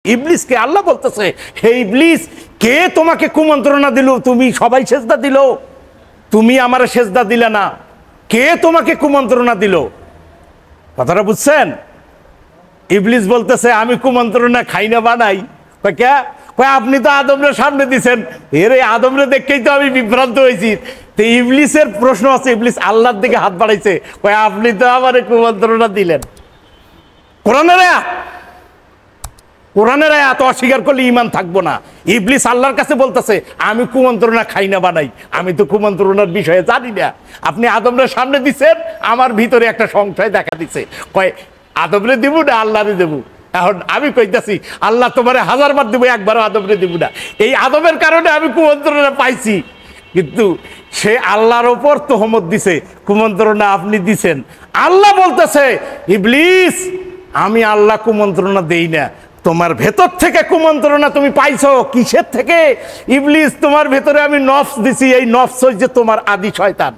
ইবলিসকে আল্লাহ বলতেছে, হে ইবলিস, কে তোমাকে কুমন্ত্রণা দিল? তুমি সবাই সেজদা দিল, তুমি আমারে সেজদা দিলে না, কে তোমাকে কুমন্ত্রণা দিল? কথাটা বুঝছেন? ইবলিস বলতেছে, আমি কুমন্ত্রণা খাই না বানাই। কে? আপনি তো আদমরে সামনে দিছেন, এর আদমরে দেখেই তো আমি বিভ্রান্ত হয়েছি। তো ইবলিসের প্রশ্ন আছে, ইবলিস আল্লাহর দিকে হাত বাড়াইছে, আপনি তো আমারে কুমন্ত্রণা দিলেন। কোরআনের আয়াত অস্বীকার করলে ঈমান থাকবো না। ইবলিস আল্লাহর কাছে বলতেছে, আমি কুমন্ত্রণা খাই না বানাই, আমি তো কুমন্ত্রণার বিষয়ে জানি না। আপনি আদমরে সামনে দিচ্ছেন, আমার ভিতরে একটা সংশয় দেখা দিচ্ছে, আদমরে দিব না আল্লাহরে দেবো। এখন আমি কইতাছি, আল্লাহ তোমারে 1000 বার দেবো, একবারও আদমরে দিব না। এই আদমের কারণে আমি কুমন্ত্রণা পাইছি, কিন্তু সে আল্লাহর ওপর তোহমত দিছে, কুমন্ত্রণা আপনি দিছেন। আল্লাহ বলতেছে, ইবলিস, আমি আল্লাহ কুমন্ত্রণা দেই না, তোমার ভেতর থেকে কুমন্ত্রণা তুমি পাইছো। কিসের থেকে? ইবলিস, তোমার ভেতরে আমি নফস দিছি, এই নফস হচ্ছে তোমার আদি শয়তান।